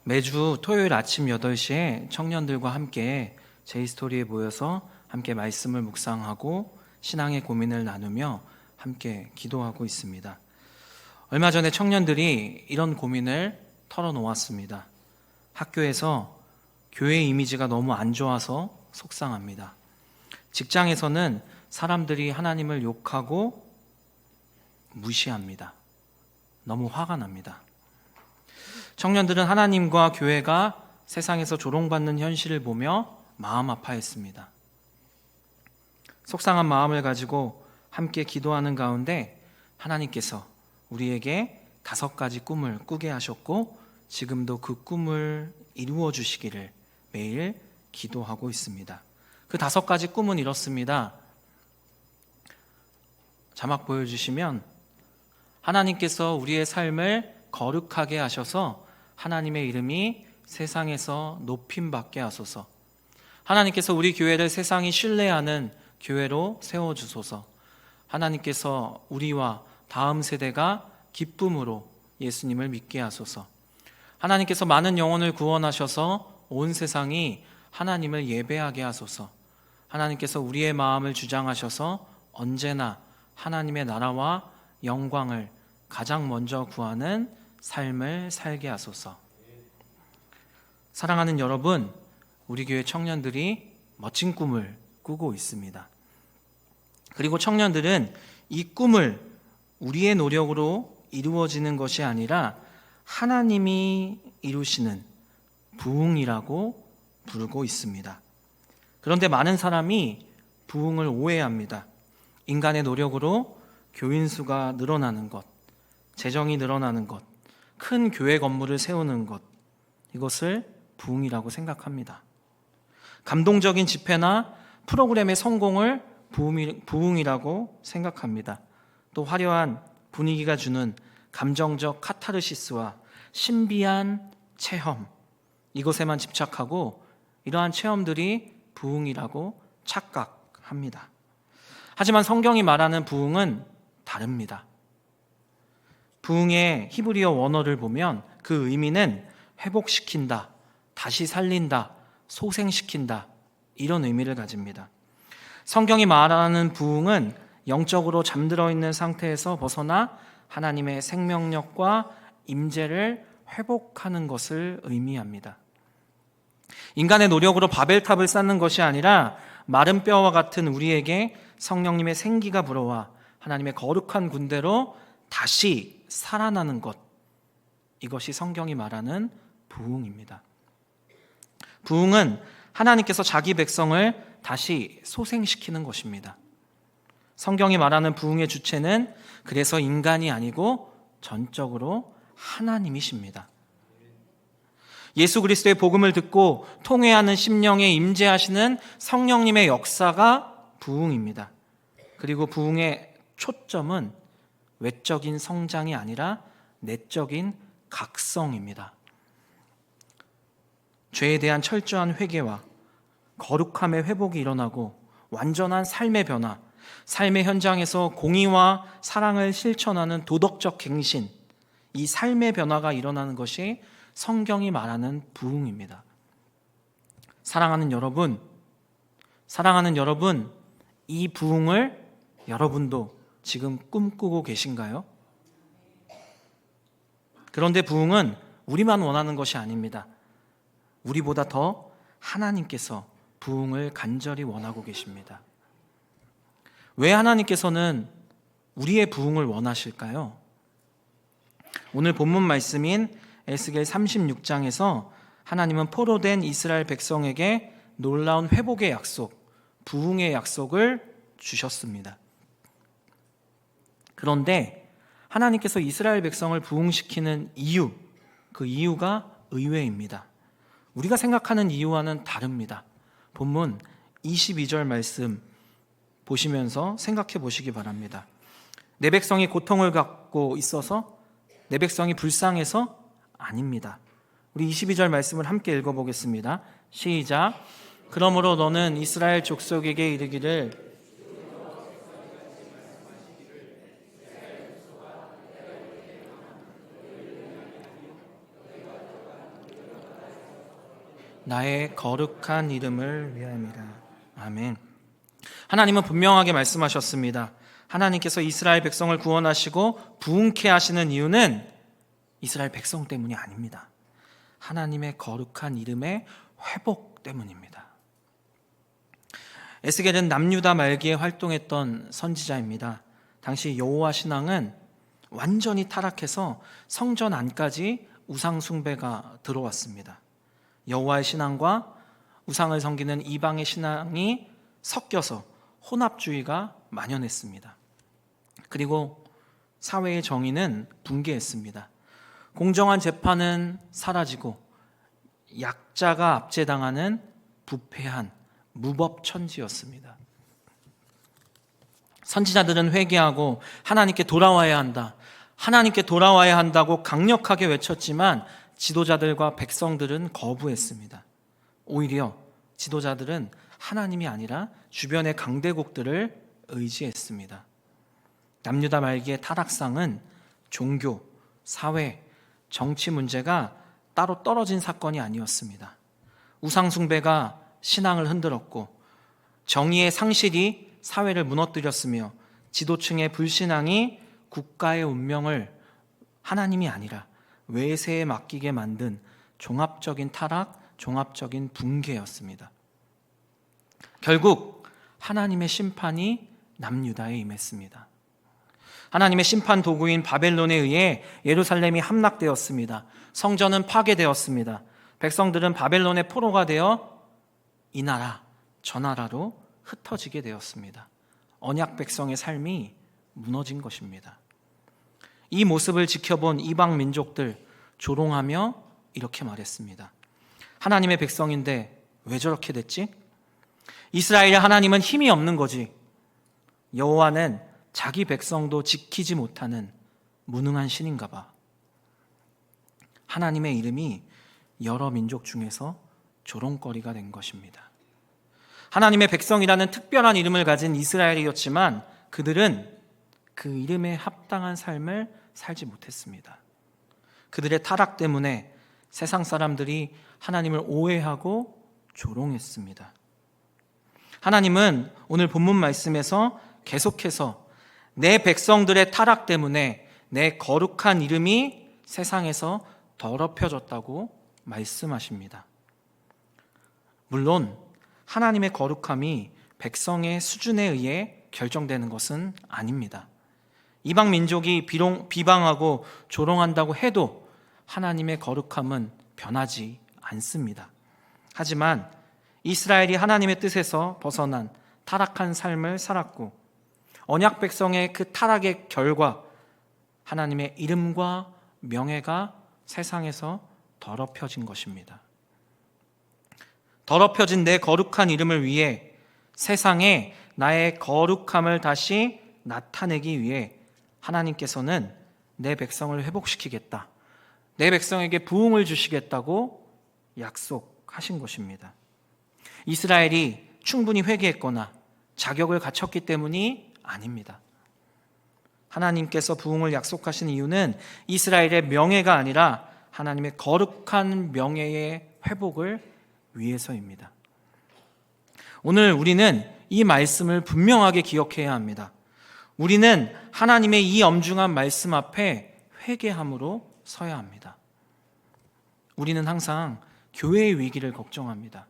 매주 토요일 아침 8시에 청년들과 함께 제이스토리에 모여서 함께 말씀을 묵상하고 신앙의 고민을 나누며 함께 기도하고 있습니다. 얼마 전에 청년들이 이런 고민을 털어놓았습니다. 학교에서 교회 이미지가 너무 안 좋아서 속상합니다. 직장에서는 사람들이 하나님을 욕하고 무시합니다. 너무 화가 납니다. 청년들은 하나님과 교회가 세상에서 조롱받는 현실을 보며 마음 아파했습니다. 속상한 마음을 가지고 함께 기도하는 가운데 하나님께서 우리에게 5가지 꿈을 꾸게 하셨고 지금도 그 꿈을 이루어 주시기를 매일 기도하고 있습니다. 그 5가지 꿈은 이렇습니다. 자막 보여주시면, 하나님께서 우리의 삶을 거룩하게 하셔서 하나님의 이름이 세상에서 높임받게 하소서. 하나님께서 우리 교회를 세상이 신뢰하는 교회로 세워주소서. 하나님께서 우리와 다음 세대가 기쁨으로 예수님을 믿게 하소서. 하나님께서 많은 영혼을 구원하셔서 온 세상이 하나님을 예배하게 하소서. 하나님께서 우리의 마음을 주장하셔서 언제나 하나님의 나라와 영광을 가장 먼저 구하는 삶을 살게 하소서. 사랑하는 여러분, 우리 교회 청년들이 멋진 꿈을 꾸고 있습니다. 그리고 청년들은 이 꿈을 우리의 노력으로 이루어지는 것이 아니라 하나님이 이루시는 부흥이라고 부르고 있습니다. 그런데 많은 사람이 부흥을 오해합니다. 인간의 노력으로 교인 수가 늘어나는 것, 재정이 늘어나는 것, 큰 교회 건물을 세우는 것, 이것을 부흥이라고 생각합니다. 감동적인 집회나 프로그램의 성공을 부흥이라고 생각합니다. 또 화려한 분위기가 주는 감정적 카타르시스와 신비한 체험, 이것에만 집착하고 이러한 체험들이 부흥이라고 착각합니다. 하지만 성경이 말하는 부흥은 다릅니다. 부흥의 히브리어 원어를 보면 그 의미는 회복시킨다, 다시 살린다, 소생시킨다, 이런 의미를 가집니다. 성경이 말하는 부흥은 영적으로 잠들어 있는 상태에서 벗어나 하나님의 생명력과 임재를 회복하는 것을 의미합니다. 인간의 노력으로 바벨탑을 쌓는 것이 아니라 마른 뼈와 같은 우리에게 성령님의 생기가 불어와 하나님의 거룩한 군대로 다시 살아나는 것, 이것이 성경이 말하는 부흥입니다. 부흥은 하나님께서 자기 백성을 다시 소생시키는 것입니다. 성경이 말하는 부흥의 주체는 그래서 인간이 아니고 전적으로 하나님이십니다. 예수 그리스도의 복음을 듣고 통회하는 심령에 임재하시는 성령님의 역사가 부흥입니다. 그리고 부흥의 초점은 외적인 성장이 아니라 내적인 각성입니다. 죄에 대한 철저한 회개와 거룩함의 회복이 일어나고 완전한 삶의 변화, 삶의 현장에서 공의와 사랑을 실천하는 도덕적 갱신, 이 삶의 변화가 일어나는 것이 성경이 말하는 부흥입니다. 사랑하는 여러분, 이 부흥을 여러분도 지금 꿈꾸고 계신가요? 그런데 부흥은 우리만 원하는 것이 아닙니다. 우리보다 더 하나님께서 부흥을 간절히 원하고 계십니다. 왜 하나님께서는 우리의 부흥을 원하실까요? 오늘 본문 말씀인 에스겔 36장에서 하나님은 포로된 이스라엘 백성에게 놀라운 회복의 약속, 부흥의 약속을 주셨습니다. 그런데 하나님께서 이스라엘 백성을 부흥시키는 이유, 그 이유가 의외입니다. 우리가 생각하는 이유와는 다릅니다. 본문 22절 말씀 보시면서 생각해 보시기 바랍니다. 내 백성이 고통을 갖고 있어서, 내 백성이 불쌍해서? 아닙니다. 우리 22절 말씀을 함께 읽어보겠습니다. 시작. 그러므로 너는 이스라엘 족속에게 이르기를 나의 거룩한 이름을 위하여입니다. 아멘. 하나님은 분명하게 말씀하셨습니다. 하나님께서 이스라엘 백성을 구원하시고 부흥케 하시는 이유는 이스라엘 백성 때문이 아닙니다. 하나님의 거룩한 이름의 회복 때문입니다. 에스겔은 남유다 말기에 활동했던 선지자입니다. 당시 여호와 신앙은 완전히 타락해서 성전 안까지 우상 숭배가 들어왔습니다. 여호와의 신앙과 우상을 섬기는 이방의 신앙이 섞여서 혼합주의가 만연했습니다. 그리고 사회의 정의는 붕괴했습니다. 공정한 재판은 사라지고 약자가 압제당하는 부패한 무법천지였습니다. 선지자들은 회개하고 하나님께 돌아와야 한다, 하나님께 돌아와야 한다고 강력하게 외쳤지만 지도자들과 백성들은 거부했습니다. 오히려 지도자들은 하나님이 아니라 주변의 강대국들을 의지했습니다. 남유다 말기의 타락상은 종교, 사회, 정치 문제가 따로 떨어진 사건이 아니었습니다. 우상 숭배가 신앙을 흔들었고 정의의 상실이 사회를 무너뜨렸으며 지도층의 불신앙이 국가의 운명을 하나님이 아니라 외세에 맡기게 만든 종합적인 타락, 종합적인 붕괴였습니다. 결국 하나님의 심판이 남유다에 임했습니다. 하나님의 심판 도구인 바벨론에 의해 예루살렘이 함락되었습니다. 성전은 파괴되었습니다. 백성들은 바벨론의 포로가 되어 이 나라 저 나라로 흩어지게 되었습니다. 언약 백성의 삶이 무너진 것입니다. 이 모습을 지켜본 이방 민족들 조롱하며 이렇게 말했습니다. 하나님의 백성인데 왜 저렇게 됐지? 이스라엘의 하나님은 힘이 없는 거지. 여호와는 자기 백성도 지키지 못하는 무능한 신인가 봐. 하나님의 이름이 여러 민족 중에서 조롱거리가 된 것입니다. 하나님의 백성이라는 특별한 이름을 가진 이스라엘이었지만 그들은 그 이름에 합당한 삶을 살지 못했습니다. 그들의 타락 때문에 세상 사람들이 하나님을 오해하고 조롱했습니다. 하나님은 오늘 본문 말씀에서 계속해서 내 백성들의 타락 때문에 내 거룩한 이름이 세상에서 더럽혀졌다고 말씀하십니다. 물론 하나님의 거룩함이 백성의 수준에 의해 결정되는 것은 아닙니다. 이방 민족이 비록 비방하고 조롱한다고 해도 하나님의 거룩함은 변하지 않습니다. 하지만 이스라엘이 하나님의 뜻에서 벗어난 타락한 삶을 살았고 언약 백성의 그 타락의 결과 하나님의 이름과 명예가 세상에서 더럽혀진 것입니다. 더럽혀진 내 거룩한 이름을 위해 세상에 나의 거룩함을 다시 나타내기 위해 하나님께서는 내 백성을 회복시키겠다, 내 백성에게 부흥을 주시겠다고 약속하신 것입니다. 이스라엘이 충분히 회개했거나 자격을 갖췄기 때문이 아닙니다. 하나님께서 부흥을 약속하신 이유는 이스라엘의 명예가 아니라 하나님의 거룩한 명예의 회복을 위해서입니다. 오늘 우리는 이 말씀을 분명하게 기억해야 합니다. 우리는 하나님의 이 엄중한 말씀 앞에 회개함으로 서야 합니다. 우리는 항상 교회의 위기를 걱정합니다.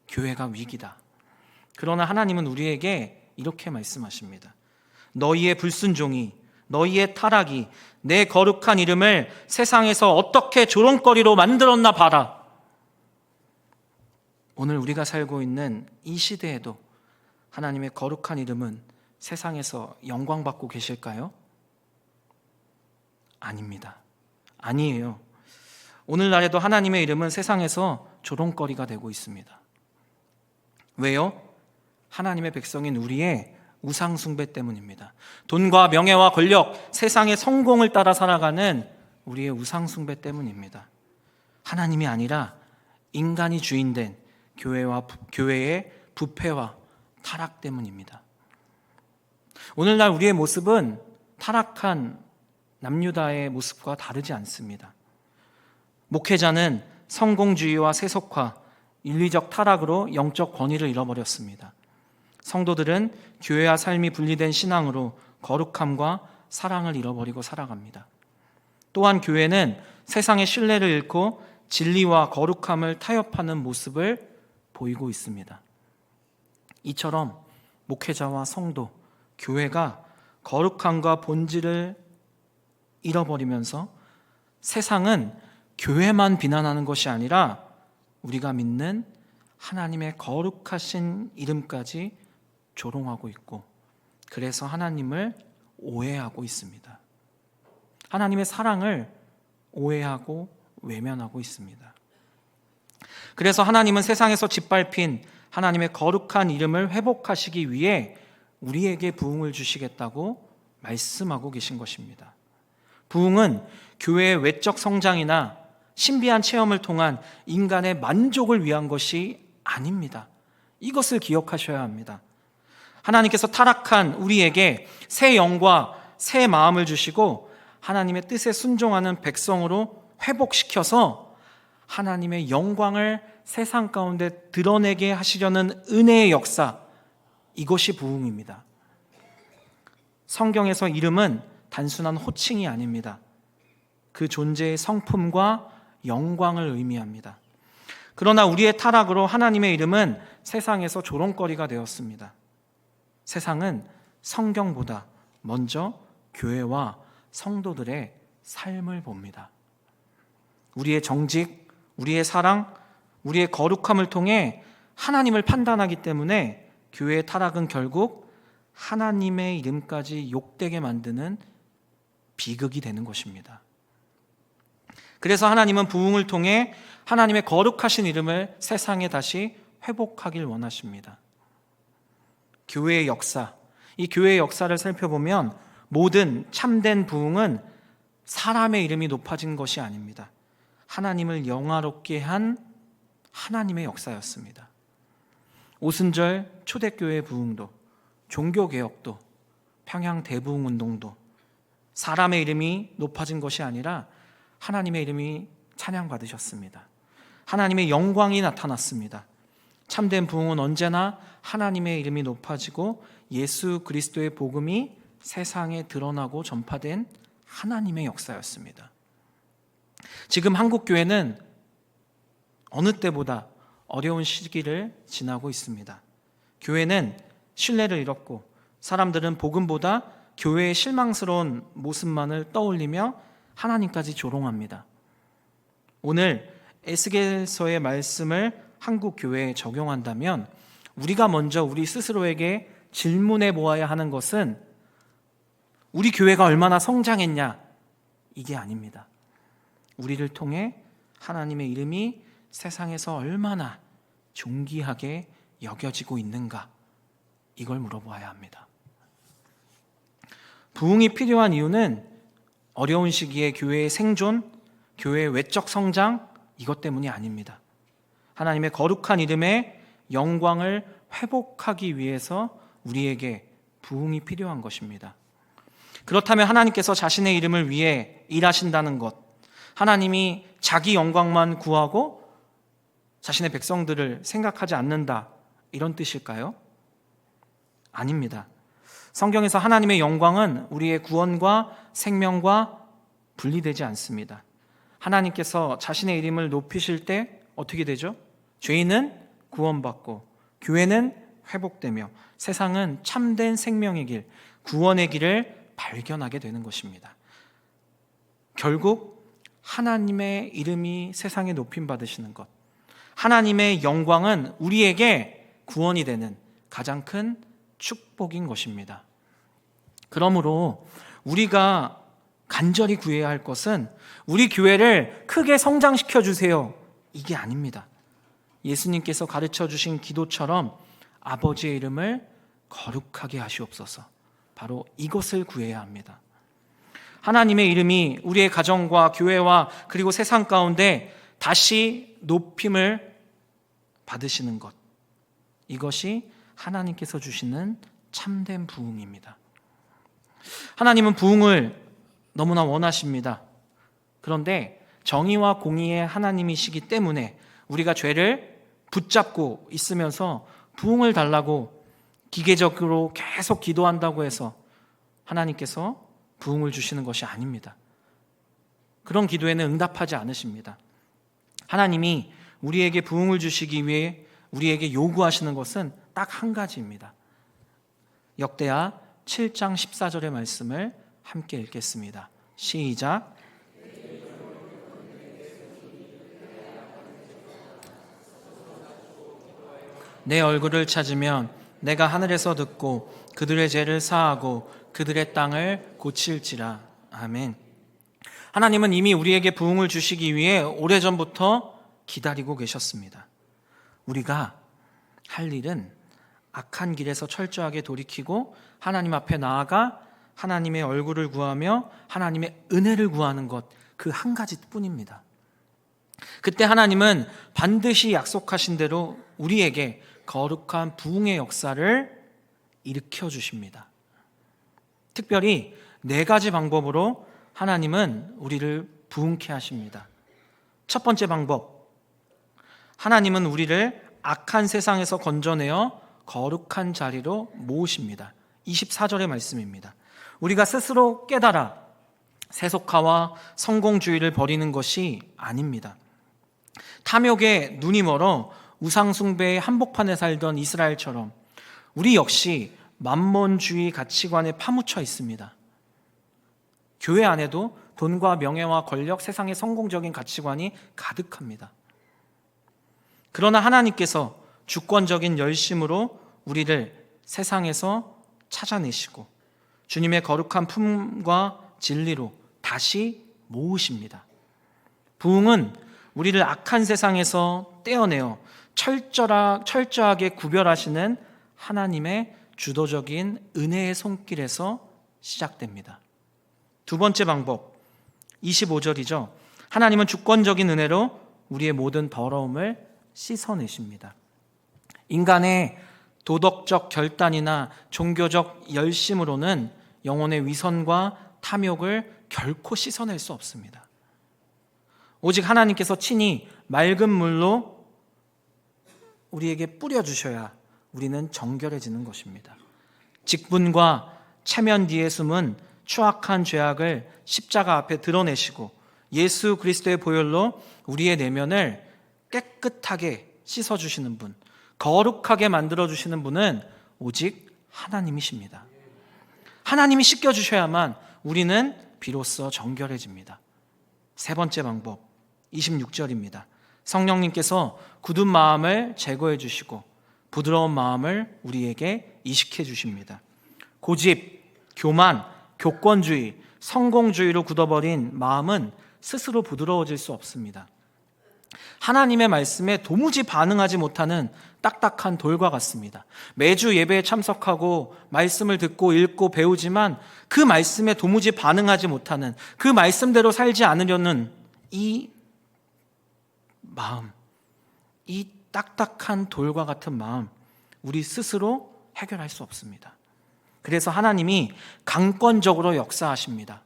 교회가 위기다. 그러나 하나님은 우리에게 이렇게 말씀하십니다. 너희의 불순종이, 너희의 타락이 내 거룩한 이름을 세상에서 어떻게 조롱거리로 만들었나 봐라. 오늘 우리가 살고 있는 이 시대에도 하나님의 거룩한 이름은 세상에서 영광받고 계실까요? 아닙니다. 아니에요. 오늘날에도 하나님의 이름은 세상에서 조롱거리가 되고 있습니다. 왜요? 하나님의 백성인 우리의 우상 숭배 때문입니다. 돈과 명예와 권력, 세상의 성공을 따라 살아가는 우리의 우상 숭배 때문입니다. 하나님이 아니라 인간이 주인된 교회의 부패와 타락 때문입니다. 오늘날 우리의 모습은 타락한 남유다의 모습과 다르지 않습니다. 목회자는 성공주의와 세속화, 윤리적 타락으로 영적 권위를 잃어버렸습니다. 성도들은 교회와 삶이 분리된 신앙으로 거룩함과 사랑을 잃어버리고 살아갑니다. 또한 교회는 세상의 신뢰를 잃고 진리와 거룩함을 타협하는 모습을 보이고 있습니다. 이처럼 목회자와 성도, 교회가 거룩함과 본질을 잃어버리면서 세상은 교회만 비난하는 것이 아니라 우리가 믿는 하나님의 거룩하신 이름까지 조롱하고 있고, 그래서 하나님을 오해하고 있습니다. 하나님의 사랑을 오해하고 외면하고 있습니다. 그래서 하나님은 세상에서 짓밟힌 하나님의 거룩한 이름을 회복하시기 위해 우리에게 부흥을 주시겠다고 말씀하고 계신 것입니다. 부흥은 교회의 외적 성장이나 신비한 체험을 통한 인간의 만족을 위한 것이 아닙니다. 이것을 기억하셔야 합니다. 하나님께서 타락한 우리에게 새 영과 새 마음을 주시고 하나님의 뜻에 순종하는 백성으로 회복시켜서 하나님의 영광을 세상 가운데 드러내게 하시려는 은혜의 역사, 이것이 부흥입니다. 성경에서 이름은 단순한 호칭이 아닙니다. 그 존재의 성품과 영광을 의미합니다. 그러나 우리의 타락으로 하나님의 이름은 세상에서 조롱거리가 되었습니다. 세상은 성경보다 먼저 교회와 성도들의 삶을 봅니다. 우리의 정직, 우리의 사랑, 우리의 거룩함을 통해 하나님을 판단하기 때문에 교회의 타락은 결국 하나님의 이름까지 욕되게 만드는 비극이 되는 것입니다. 그래서 하나님은 부흥을 통해 하나님의 거룩하신 이름을 세상에 다시 회복하길 원하십니다. 교회의 역사, 이 교회의 역사를 살펴보면 모든 참된 부흥은 사람의 이름이 높아진 것이 아닙니다. 하나님을 영화롭게 한 하나님의 역사였습니다. 오순절 초대교회 부흥도, 종교개혁도, 평양 대부흥운동도 사람의 이름이 높아진 것이 아니라 하나님의 이름이 찬양받으셨습니다. 하나님의 영광이 나타났습니다. 참된 부흥은 언제나 하나님의 이름이 높아지고 예수 그리스도의 복음이 세상에 드러나고 전파된 하나님의 역사였습니다. 지금 한국교회는 어느 때보다 어려운 시기를 지나고 있습니다. 교회는 신뢰를 잃었고 사람들은 복음보다 교회의 실망스러운 모습만을 떠올리며 하나님까지 조롱합니다. 오늘 에스겔서의 말씀을 한국 교회에 적용한다면 우리가 먼저 우리 스스로에게 질문해 보아야 하는 것은 우리 교회가 얼마나 성장했냐, 이게 아닙니다. 우리를 통해 하나님의 이름이 세상에서 얼마나 존귀하게 여겨지고 있는가, 이걸 물어보아야 합니다. 부흥이 필요한 이유는 어려운 시기에 교회의 생존, 교회의 외적 성장, 이것 때문이 아닙니다. 하나님의 거룩한 이름의 영광을 회복하기 위해서 우리에게 부흥이 필요한 것입니다. 그렇다면 하나님께서 자신의 이름을 위해 일하신다는 것, 하나님이 자기 영광만 구하고 자신의 백성들을 생각하지 않는다, 이런 뜻일까요? 아닙니다. 성경에서 하나님의 영광은 우리의 구원과 생명과 분리되지 않습니다. 하나님께서 자신의 이름을 높이실 때 어떻게 되죠? 죄인은 구원받고 교회는 회복되며 세상은 참된 생명의 길, 구원의 길을 발견하게 되는 것입니다. 결국 하나님의 이름이 세상에 높임받으시는 것, 하나님의 영광은 우리에게 구원이 되는 가장 큰 축복인 것입니다. 그러므로 우리가 간절히 구해야 할 것은 우리 교회를 크게 성장시켜 주세요, 이게 아닙니다. 예수님께서 가르쳐 주신 기도처럼 아버지의 이름을 거룩하게 하시옵소서, 바로 이것을 구해야 합니다. 하나님의 이름이 우리의 가정과 교회와 그리고 세상 가운데 다시 높임을 받으시는 것, 이것이 하나님께서 주시는 참된 부흥입니다. 하나님은 부흥을 너무나 원하십니다. 그런데 정의와 공의의 하나님이시기 때문에 우리가 죄를 붙잡고 있으면서 부흥을 달라고 기계적으로 계속 기도한다고 해서 하나님께서 부흥을 주시는 것이 아닙니다. 그런 기도에는 응답하지 않으십니다. 하나님이 우리에게 부흥을 주시기 위해 우리에게 요구하시는 것은 딱 한 가지입니다. 역대하 7장 14절의 말씀을 함께 읽겠습니다. 시작. 내 얼굴을 찾으면 내가 하늘에서 듣고 그들의 죄를 사하고 그들의 땅을 고칠지라. 아멘. 하나님은 이미 우리에게 부흥을 주시기 위해 오래전부터 기다리고 계셨습니다. 우리가 할 일은 악한 길에서 철저하게 돌이키고 하나님 앞에 나아가 하나님의 얼굴을 구하며 하나님의 은혜를 구하는 것, 그 한 가지뿐입니다. 그때 하나님은 반드시 약속하신 대로 우리에게 거룩한 부흥의 역사를 일으켜 주십니다. 특별히 4가지 방법으로 하나님은 우리를 부흥케 하십니다. 첫 번째 방법, 하나님은 우리를 악한 세상에서 건져내어 거룩한 자리로 모으십니다. 24절의 말씀입니다. 우리가 스스로 깨달아 세속화와 성공주의를 버리는 것이 아닙니다. 탐욕에 눈이 멀어 우상숭배의 한복판에 살던 이스라엘처럼 우리 역시 만몬주의 가치관에 파묻혀 있습니다. 교회 안에도 돈과 명예와 권력, 세상의 성공적인 가치관이 가득합니다. 그러나 하나님께서 주권적인 열심으로 우리를 세상에서 찾아내시고 주님의 거룩한 품과 진리로 다시 모으십니다. 부흥은 우리를 악한 세상에서 떼어내어 철저하게 구별하시는 하나님의 주도적인 은혜의 손길에서 시작됩니다. 두 번째 방법, 25절이죠. 하나님은 주권적인 은혜로 우리의 모든 더러움을 씻어내십니다. 인간의 도덕적 결단이나 종교적 열심으로는 영혼의 위선과 탐욕을 결코 씻어낼 수 없습니다. 오직 하나님께서 친히 맑은 물로 우리에게 뿌려주셔야 우리는 정결해지는 것입니다. 직분과 체면 뒤에 숨은 추악한 죄악을 십자가 앞에 드러내시고 예수 그리스도의 보혈로 우리의 내면을 깨끗하게 씻어주시는 분, 거룩하게 만들어주시는 분은 오직 하나님이십니다. 하나님이 씻겨주셔야만 우리는 비로소 정결해집니다. 세 번째 방법, 26절입니다. 성령님께서 굳은 마음을 제거해 주시고 부드러운 마음을 우리에게 이식해 주십니다. 고집, 교만, 교권주의, 성공주의로 굳어버린 마음은 스스로 부드러워질 수 없습니다. 하나님의 말씀에 도무지 반응하지 못하는 딱딱한 돌과 같습니다. 매주 예배에 참석하고 말씀을 듣고 읽고 배우지만 그 말씀에 도무지 반응하지 못하는, 그 말씀대로 살지 않으려는 이 마음, 이 딱딱한 돌과 같은 마음, 우리 스스로 해결할 수 없습니다. 그래서 하나님이 강권적으로 역사하십니다.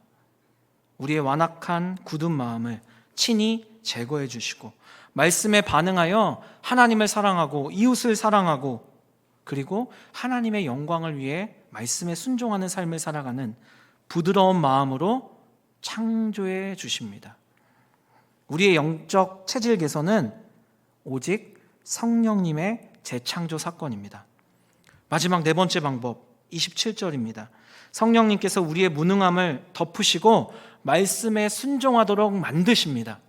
우리의 완악한 굳은 마음을 친히 제거해 주시고 말씀에 반응하여 하나님을 사랑하고 이웃을 사랑하고 그리고 하나님의 영광을 위해 말씀에 순종하는 삶을 살아가는 부드러운 마음으로 창조해 주십니다. 우리의 영적 체질 개선은 오직 성령님의 재창조 사건입니다. 마지막 네 번째 방법, 27절입니다. 성령님께서 우리의 무능함을 덮으시고 말씀에 순종하도록 만드십니다.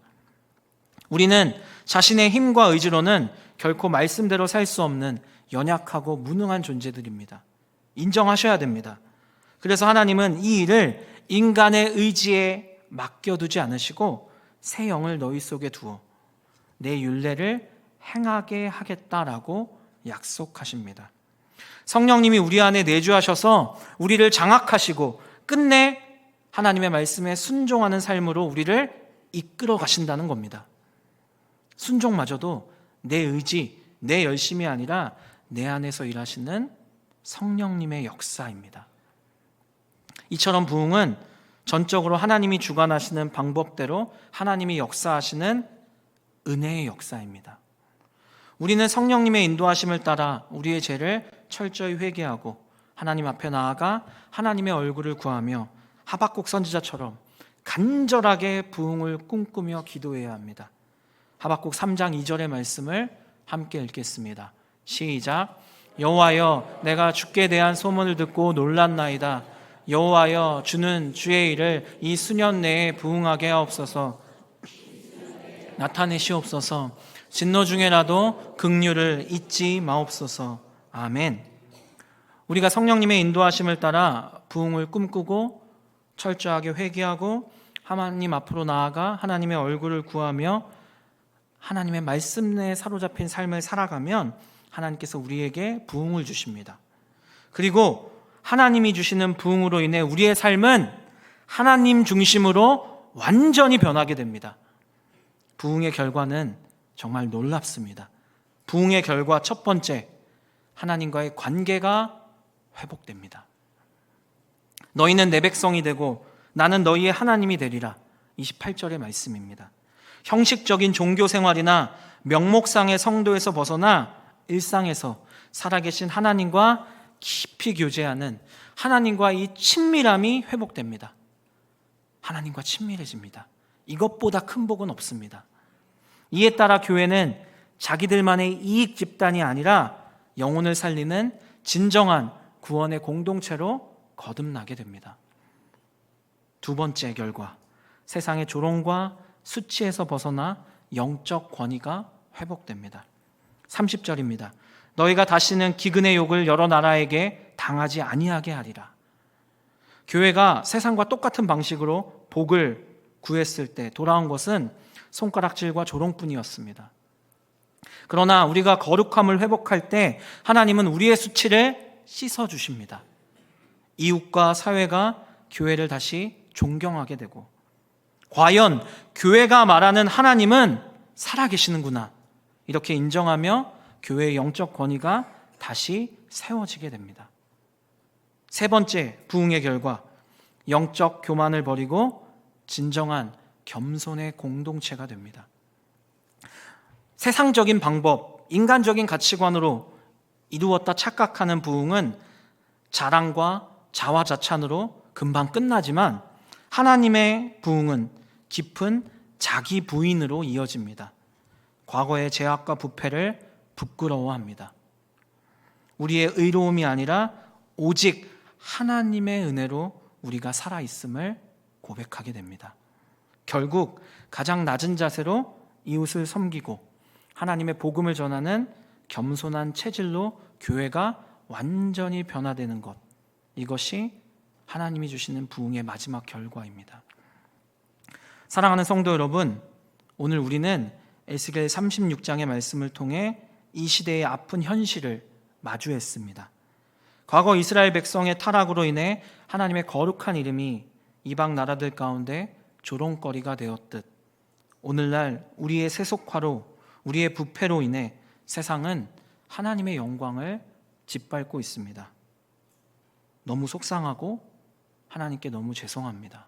우리는 자신의 힘과 의지로는 결코 말씀대로 살 수 없는 연약하고 무능한 존재들입니다. 인정하셔야 됩니다. 그래서 하나님은 이 일을 인간의 의지에 맡겨두지 않으시고 새 영을 너희 속에 두어 내 율례를 행하게 하겠다라고 약속하십니다. 성령님이 우리 안에 내주하셔서 우리를 장악하시고 끝내 하나님의 말씀에 순종하는 삶으로 우리를 이끌어 가신다는 겁니다. 순종마저도 내 의지, 내 열심이 아니라 내 안에서 일하시는 성령님의 역사입니다. 이처럼 부흥은 전적으로 하나님이 주관하시는 방법대로 하나님이 역사하시는 은혜의 역사입니다. 우리는 성령님의 인도하심을 따라 우리의 죄를 철저히 회개하고 하나님 앞에 나아가 하나님의 얼굴을 구하며 하박국 선지자처럼 간절하게 부흥을 꿈꾸며 기도해야 합니다. 하박국 3장 2절의 말씀을 함께 읽겠습니다. 시작. 여호와여, 내가 주께 대한 소문을 듣고 놀랐나이다. 여호와여, 주는 주의 일을 이 수년 내에 부응하게 하옵소서. 나타내시옵소서. 진노 중에라도 긍휼을 잊지 마옵소서. 아멘. 우리가 성령님의 인도하심을 따라 부응을 꿈꾸고 철저하게 회개하고 하나님 앞으로 나아가 하나님의 얼굴을 구하며 하나님의 말씀 내에 사로잡힌 삶을 살아가면 하나님께서 우리에게 부응을 주십니다. 그리고 하나님이 주시는 부응으로 인해 우리의 삶은 하나님 중심으로 완전히 변하게 됩니다. 부응의 결과는 정말 놀랍습니다. 부응의 결과 첫 번째, 하나님과의 관계가 회복됩니다. 너희는 내 백성이 되고 나는 너희의 하나님이 되리라. 28절의 말씀입니다. 형식적인 종교 생활이나 명목상의 성도에서 벗어나 일상에서 살아계신 하나님과 깊이 교제하는 하나님과 이 친밀함이 회복됩니다. 하나님과 친밀해집니다. 이것보다 큰 복은 없습니다. 이에 따라 교회는 자기들만의 이익 집단이 아니라 영혼을 살리는 진정한 구원의 공동체로 거듭나게 됩니다. 두 번째 결과, 세상의 조롱과 수치에서 벗어나 영적 권위가 회복됩니다. 30절입니다. 너희가 다시는 기근의 욕을 여러 나라에게 당하지 아니하게 하리라. 교회가 세상과 똑같은 방식으로 복을 구했을 때 돌아온 것은 손가락질과 조롱뿐이었습니다. 그러나 우리가 거룩함을 회복할 때 하나님은 우리의 수치를 씻어주십니다. 이웃과 사회가 교회를 다시 존경하게 되고, 과연 교회가 말하는 하나님은 살아계시는구나, 이렇게 인정하며 교회의 영적 권위가 다시 세워지게 됩니다. 세 번째 부흥의 결과, 영적 교만을 버리고 진정한 겸손의 공동체가 됩니다. 세상적인 방법, 인간적인 가치관으로 이루었다 착각하는 부흥은 자랑과 자화자찬으로 금방 끝나지만 하나님의 부흥은 깊은 자기 부인으로 이어집니다. 과거의 죄악과 부패를 부끄러워합니다. 우리의 의로움이 아니라 오직 하나님의 은혜로 우리가 살아있음을 고백하게 됩니다. 결국 가장 낮은 자세로 이웃을 섬기고 하나님의 복음을 전하는 겸손한 체질로 교회가 완전히 변화되는 것, 이것이 하나님이 주시는 부흥의 마지막 결과입니다. 사랑하는 성도 여러분, 오늘 우리는 에스겔 36장의 말씀을 통해 이 시대의 아픈 현실을 마주했습니다. 과거 이스라엘 백성의 타락으로 인해 하나님의 거룩한 이름이 이방 나라들 가운데 조롱거리가 되었듯, 오늘날 우리의 세속화로, 우리의 부패로 인해 세상은 하나님의 영광을 짓밟고 있습니다. 너무 속상하고 하나님께 너무 죄송합니다.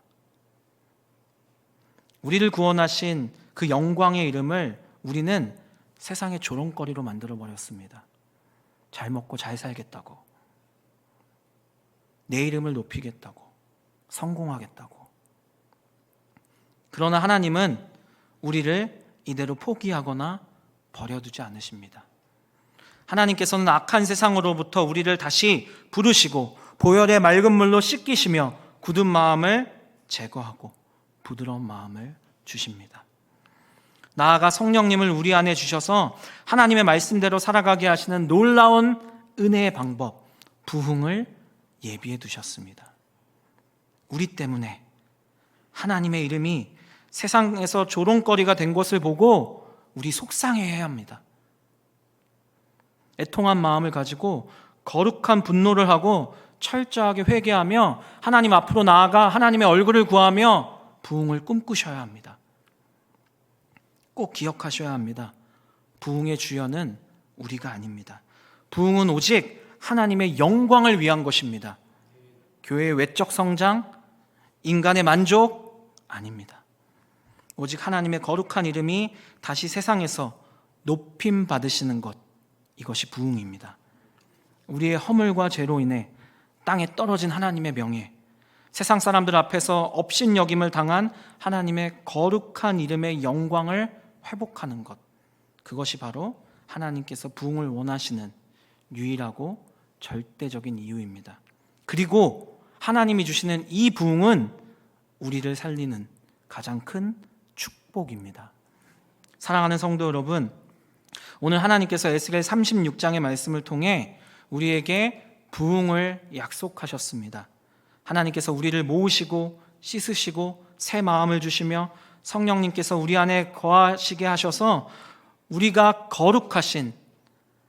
우리를 구원하신 그 영광의 이름을 우리는 세상의 조롱거리로 만들어버렸습니다. 잘 먹고 잘 살겠다고, 내 이름을 높이겠다고, 성공하겠다고. 그러나 하나님은 우리를 이대로 포기하거나 버려두지 않으십니다. 하나님께서는 악한 세상으로부터 우리를 다시 부르시고 보혈의 맑은 물로 씻기시며 굳은 마음을 제거하고 부드러운 마음을 주십니다. 나아가 성령님을 우리 안에 주셔서 하나님의 말씀대로 살아가게 하시는 놀라운 은혜의 방법, 부흥을 예비해 두셨습니다. 우리 때문에 하나님의 이름이 세상에서 조롱거리가 된 것을 보고 우리 속상해해야 합니다. 애통한 마음을 가지고 거룩한 분노를 하고 철저하게 회개하며 하나님 앞으로 나아가 하나님의 얼굴을 구하며 부흥을 꿈꾸셔야 합니다. 꼭 기억하셔야 합니다. 부흥의 주연은 우리가 아닙니다. 부흥은 오직 하나님의 영광을 위한 것입니다. 교회의 외적 성장, 인간의 만족 아닙니다. 오직 하나님의 거룩한 이름이 다시 세상에서 높임 받으시는 것, 이것이 부흥입니다. 우리의 허물과 죄로 인해 땅에 떨어진 하나님의 명예, 세상 사람들 앞에서 업신여김을 당한 하나님의 거룩한 이름의 영광을 회복하는 것, 그것이 바로 하나님께서 부흥을 원하시는 유일하고 절대적인 이유입니다. 그리고 하나님이 주시는 이 부흥은 우리를 살리는 가장 큰 축복입니다. 사랑하는 성도 여러분, 오늘 하나님께서 에스겔 36장의 말씀을 통해 우리에게 부흥을 약속하셨습니다. 하나님께서 우리를 모으시고 씻으시고 새 마음을 주시며 성령님께서 우리 안에 거하시게 하셔서 우리가 거룩하신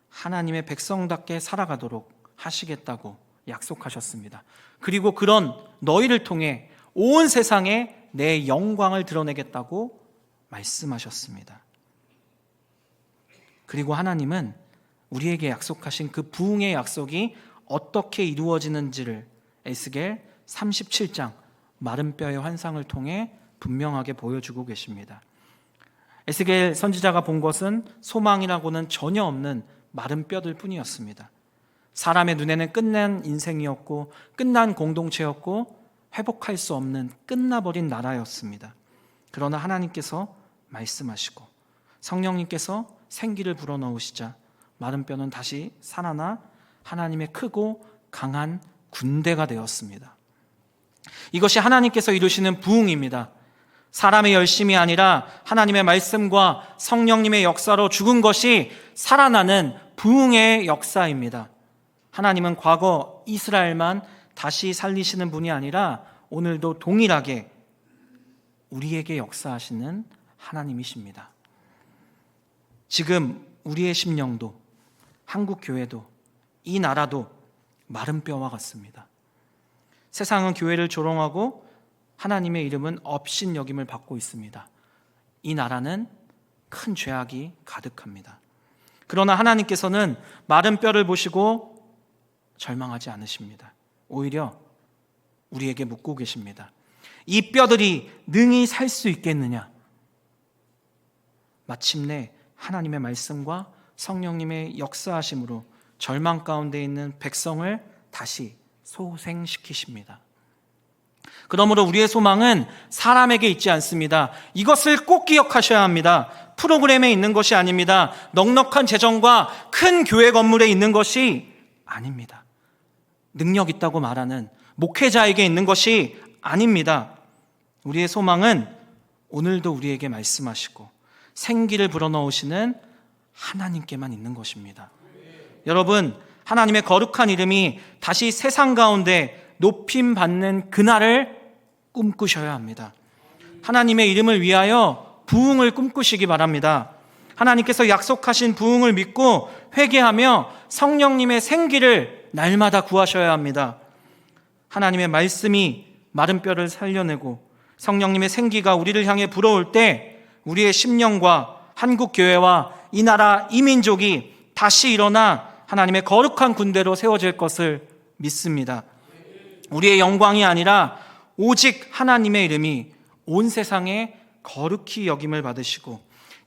하나님의 백성답게 살아가도록 하시겠다고 약속하셨습니다. 그리고 그런 너희를 통해 온 세상에 내 영광을 드러내겠다고 말씀하셨습니다. 그리고 하나님은 우리에게 약속하신 그 부흥의 약속이 어떻게 이루어지는지를 에스겔 37장 마른 뼈의 환상을 통해 분명하게 보여주고 계십니다. 에스겔 선지자가 본 것은 소망이라고는 전혀 없는 마른 뼈들 뿐이었습니다. 사람의 눈에는 끝난 인생이었고 끝난 공동체였고 회복할 수 없는 끝나버린 나라였습니다. 그러나 하나님께서 말씀하시고 성령님께서 생기를 불어넣으시자 마른 뼈는 다시 살아나 하나님의 크고 강한 군대가 되었습니다. 이것이 하나님께서 이루시는 부흥입니다. 사람의 열심이 아니라 하나님의 말씀과 성령님의 역사로 죽은 것이 살아나는 부흥의 역사입니다. 하나님은 과거 이스라엘만 다시 살리시는 분이 아니라 오늘도 동일하게 우리에게 역사하시는 하나님이십니다. 지금 우리의 심령도, 한국 교회도, 이 나라도 마른 뼈와 같습니다. 세상은 교회를 조롱하고 하나님의 이름은 업신여김을 받고 있습니다. 이 나라는 큰 죄악이 가득합니다. 그러나 하나님께서는 마른 뼈를 보시고 절망하지 않으십니다. 오히려 우리에게 묻고 계십니다. 이 뼈들이 능히 살 수 있겠느냐? 마침내 하나님의 말씀과 성령님의 역사하심으로 절망 가운데 있는 백성을 다시 소생시키십니다. 그러므로 우리의 소망은 사람에게 있지 않습니다. 이것을 꼭 기억하셔야 합니다. 프로그램에 있는 것이 아닙니다. 넉넉한 재정과 큰 교회 건물에 있는 것이 아닙니다. 능력 있다고 말하는 목회자에게 있는 것이 아닙니다. 우리의 소망은 오늘도 우리에게 말씀하시고 생기를 불어넣으시는 하나님께만 있는 것입니다. 여러분, 하나님의 거룩한 이름이 다시 세상 가운데 높임받는 그날을 꿈꾸셔야 합니다. 하나님의 이름을 위하여 부흥을 꿈꾸시기 바랍니다. 하나님께서 약속하신 부흥을 믿고 회개하며 성령님의 생기를 날마다 구하셔야 합니다. 하나님의 말씀이 마른 뼈를 살려내고 성령님의 생기가 우리를 향해 불어올 때 우리의 심령과 한국 교회와 이 나라 이민족이 다시 일어나 하나님의 거룩한 군대로 세워질 것을 믿습니다. 우리의 영광이 아니라 오직 하나님의 이름이 온 세상에 거룩히 여김을 받으시고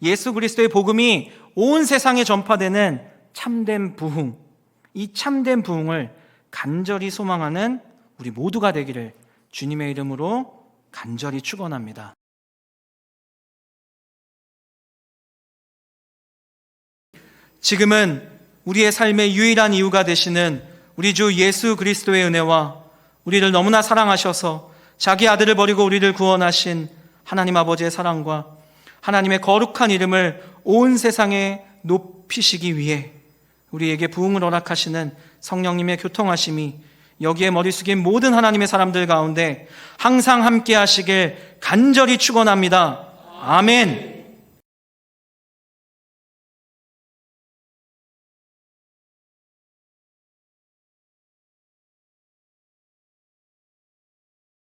예수 그리스도의 복음이 온 세상에 전파되는 참된 부흥, 이 참된 부흥을 간절히 소망하는 우리 모두가 되기를 주님의 이름으로 간절히 축원합니다. 지금은 우리의 삶의 유일한 이유가 되시는 우리 주 예수 그리스도의 은혜와 우리를 너무나 사랑하셔서 자기 아들을 버리고 우리를 구원하신 하나님 아버지의 사랑과 하나님의 거룩한 이름을 온 세상에 높이시기 위해 우리에게 부흥을 허락하시는 성령님의 교통하심이 여기에 머리 숙인 모든 하나님의 사람들 가운데 항상 함께 하시길 간절히 축원합니다. 아멘.